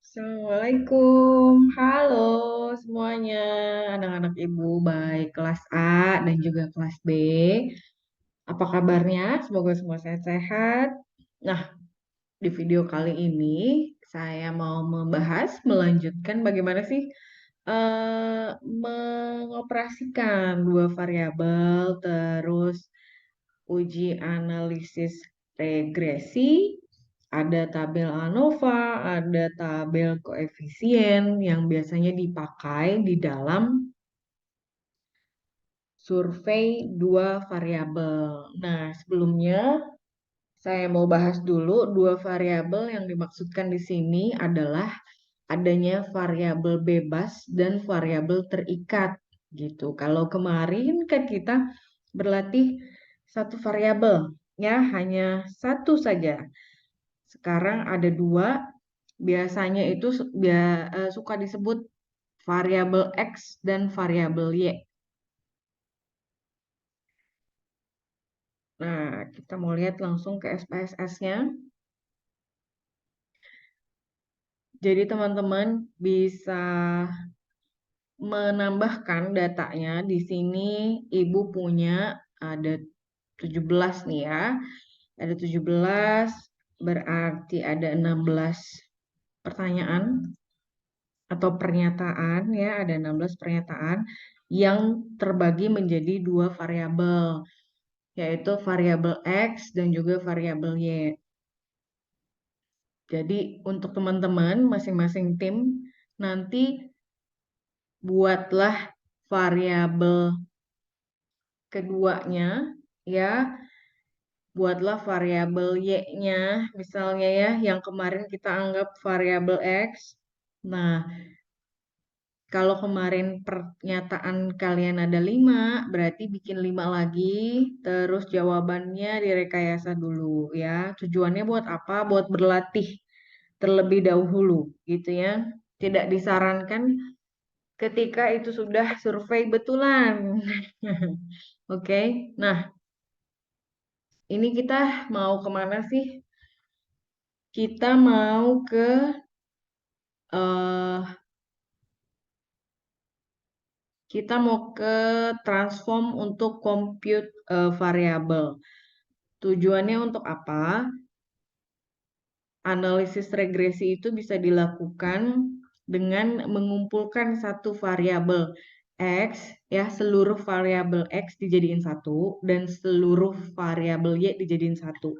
Assalamualaikum, halo semuanya, anak-anak ibu baik kelas A dan juga kelas B. Apa kabarnya? Semoga semua sehat-sehat. Nah, di video kali ini saya mau melanjutkan bagaimana sih mengoperasikan dua variabel, terus uji analisis regresi, ada tabel ANOVA, ada tabel koefisien yang biasanya dipakai di dalam survei dua variabel. Nah, sebelumnya saya mau bahas dulu dua variabel yang dimaksudkan di sini adalah adanya variabel bebas dan variabel terikat gitu. Kalau kemarin kan kita berlatih satu variabel ya, hanya satu saja. Sekarang ada dua, biasanya itu suka disebut variabel X dan variabel Y. Nah, kita mau lihat langsung ke SPSS-nya. Jadi teman-teman bisa menambahkan datanya. Di sini Ibu punya ada 17 nih ya. Ada 17 berarti ada 16 pertanyaan atau pernyataan ya, ada 16 pernyataan yang terbagi menjadi dua variabel, yaitu variabel X dan juga variabel Y. Jadi untuk teman-teman masing-masing tim nanti buatlah variabel keduanya ya, buatlah variabel Y-nya misalnya ya, yang kemarin kita anggap variabel X. Nah, kalau kemarin pernyataan kalian ada 5, berarti bikin 5 lagi, terus jawabannya direkayasa dulu ya. Tujuannya buat apa? Buat berlatih terlebih dahulu gitu ya. Tidak disarankan ketika itu sudah survei betulan. Oke, nah ini kita mau kemana sih? Kita mau ke eh kita mau ke transform untuk compute variabel. Tujuannya untuk apa? Analisis regresi itu bisa dilakukan dengan mengumpulkan satu variabel X, ya seluruh variabel X dijadiin satu dan seluruh variabel Y dijadiin satu.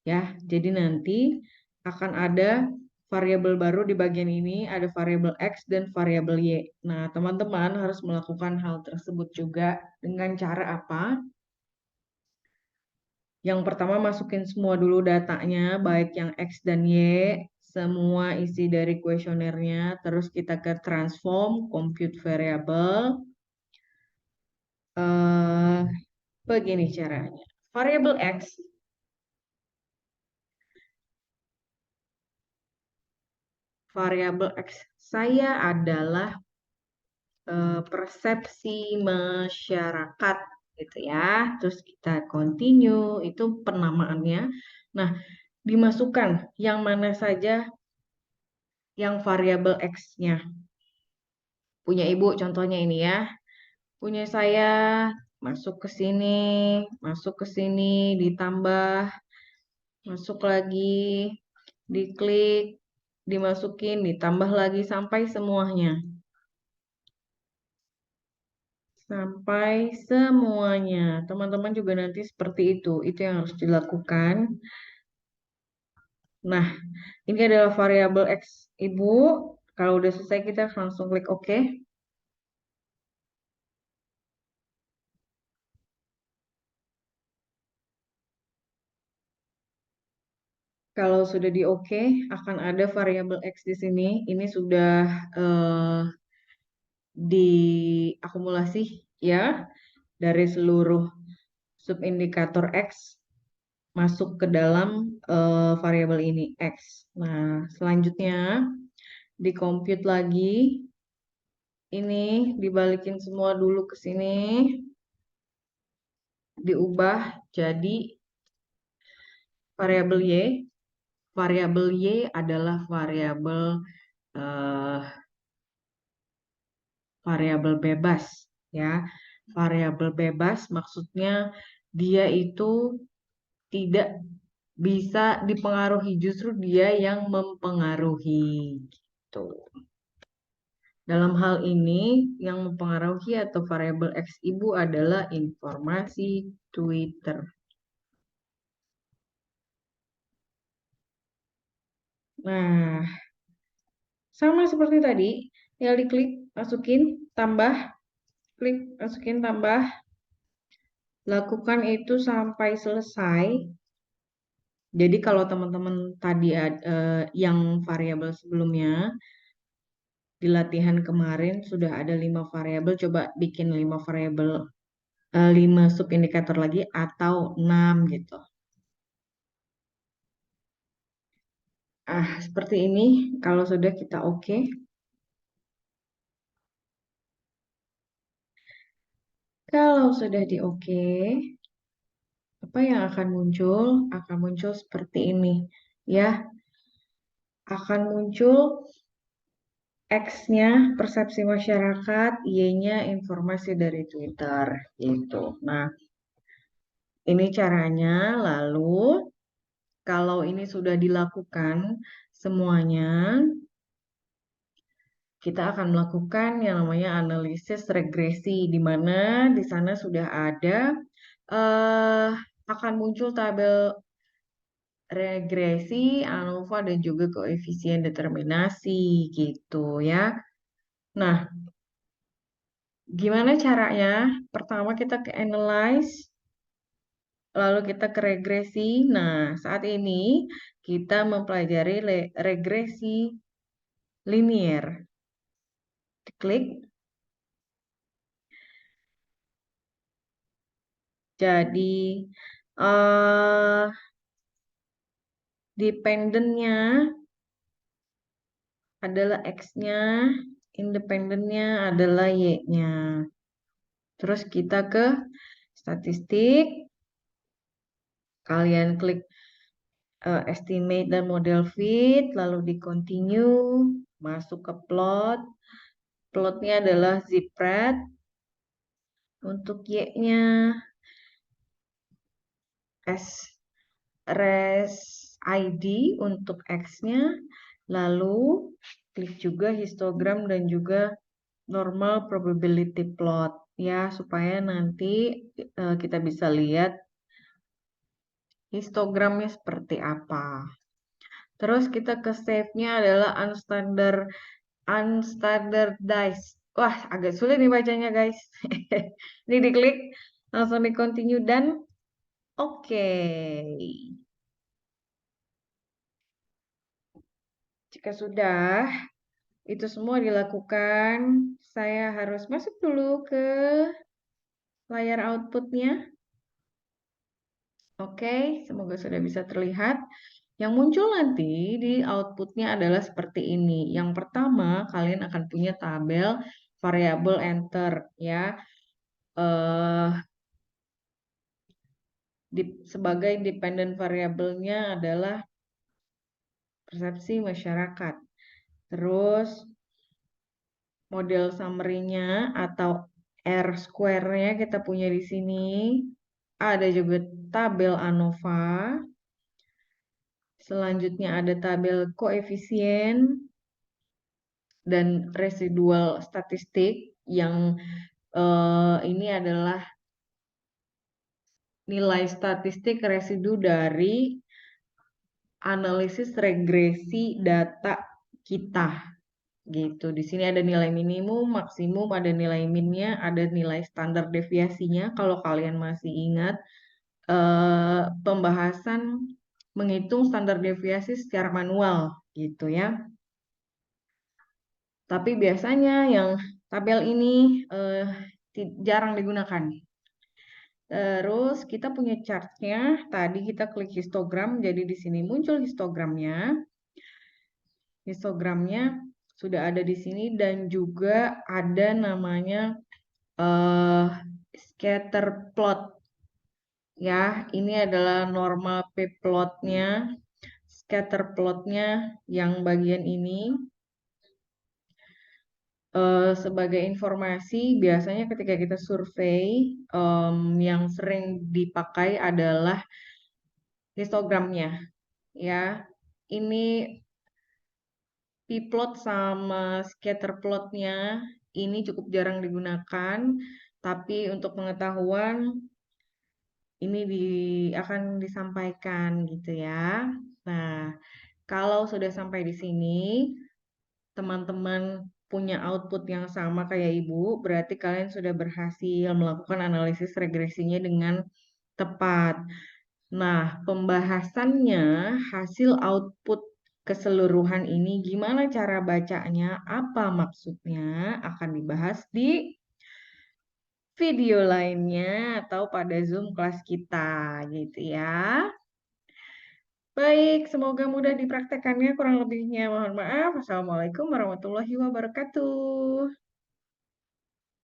Ya, jadi nanti akan ada variabel baru di bagian ini, ada variabel X dan variabel Y. Nah, teman-teman harus melakukan hal tersebut juga dengan cara apa? Yang pertama masukin semua dulu datanya, baik yang X dan Y, semua isi dari kuesionernya, terus kita ke transform, compute variable. eh Begini caranya. Variable X, variabel X saya adalah persepsi masyarakat gitu ya. Terus kita continue, itu penamaannya. Nah, dimasukkan yang mana saja yang variabel X-nya. Punya ibu contohnya ini ya. Punya saya masuk ke sini, ditambah, masuk lagi, diklik, dimasukin, ditambah lagi sampai semuanya. Sampai semuanya. Teman-teman juga nanti seperti itu. Itu yang harus dilakukan. Nah, ini adalah variabel X Ibu. Kalau udah selesai kita langsung klik OK. Kalau sudah di OK, akan ada variabel X di sini. Ini sudah eh, diakumulasi ya dari seluruh subindikator X masuk ke dalam variabel ini X. Nah, selanjutnya di-compute lagi. Ini dibalikin semua dulu ke sini. Diubah jadi variabel Y. variabel Y adalah variabel bebas ya. Variabel bebas maksudnya dia itu tidak bisa dipengaruhi, justru dia yang mempengaruhi gitu. Dalam hal ini yang mempengaruhi atau variabel X ibu adalah informasi Twitter. Nah, sama seperti tadi, tinggal diklik, masukin, tambah, klik, masukin, tambah. Lakukan itu sampai selesai. Jadi kalau teman-teman tadi yang variabel sebelumnya di latihan kemarin sudah ada 5 variabel, coba bikin 5 variabel, 5 subindikator lagi atau 6 gitu. Seperti ini kalau sudah kita oke. Kalau sudah di oke, apa yang akan muncul? Akan muncul seperti ini ya. Akan muncul X-nya persepsi masyarakat, Y-nya informasi dari Twitter gitu. Nah, ini caranya. Lalu kalau ini sudah dilakukan semuanya, kita akan melakukan yang namanya analisis regresi, di mana di sana sudah ada akan muncul tabel regresi, ANOVA, dan juga koefisien determinasi gitu ya. Nah, gimana caranya? Pertama kita ke analyze, lalu kita ke regresi. Nah, saat ini kita mempelajari regresi linier. Klik. Jadi, dependennya adalah X-nya, independennya adalah Y-nya. Terus kita ke statistik, kalian klik estimate dan model fit, lalu di continue, masuk ke plot. Plotnya adalah zipred. Untuk Y-nya, res ID untuk X-nya, lalu klik juga histogram dan juga normal probability plot ya, supaya nanti kita bisa lihat histogramnya seperti apa. Terus kita ke save-nya adalah unstandardized. Wah, agak sulit nih bacanya guys. Ini diklik, langsung di continue dan oke. Jika sudah itu semua dilakukan, saya harus masuk dulu ke layar outputnya. Oke, semoga sudah bisa terlihat. Yang muncul nanti di outputnya adalah seperti ini. Yang pertama, kalian akan punya tabel variabel enter ya. Eh, sebagai dependent variabelnya adalah persepsi masyarakat. Terus model summary-nya atau R square-nya kita punya di sini. Ada juga tabel ANOVA. Selanjutnya ada tabel koefisien dan residual statistik yang ini adalah nilai statistik residu dari analisis regresi data kita gitu. Di sini ada nilai minimum, maksimum, ada nilai minnya, ada nilai standar deviasinya. Kalau kalian masih ingat pembahasan menghitung standar deviasi secara manual gitu ya. Tapi biasanya yang tabel ini jarang digunakan. Terus kita punya chartnya. Tadi kita klik histogram, jadi di sini muncul histogramnya. Histogramnya sudah ada di sini dan juga ada namanya scatter plot. Ya, ini adalah normal p plotnya. scatter plotnya yang bagian ini. Sebagai informasi, biasanya ketika kita survei, yang sering dipakai adalah histogramnya, ya. Ini p-plot sama scatter plotnya ini cukup jarang digunakan, tapi untuk pengetahuan ini akan disampaikan gitu ya. Nah, kalau sudah sampai di sini, teman-teman punya output yang sama kayak Ibu, berarti kalian sudah berhasil melakukan analisis regresinya dengan tepat. Nah, pembahasannya hasil output keseluruhan ini gimana cara bacanya, apa maksudnya akan dibahas di video lainnya atau pada Zoom kelas kita gitu ya. Baik, semoga mudah dipraktekannya. Kurang lebihnya mohon maaf. Wassalamualaikum warahmatullahi wabarakatuh.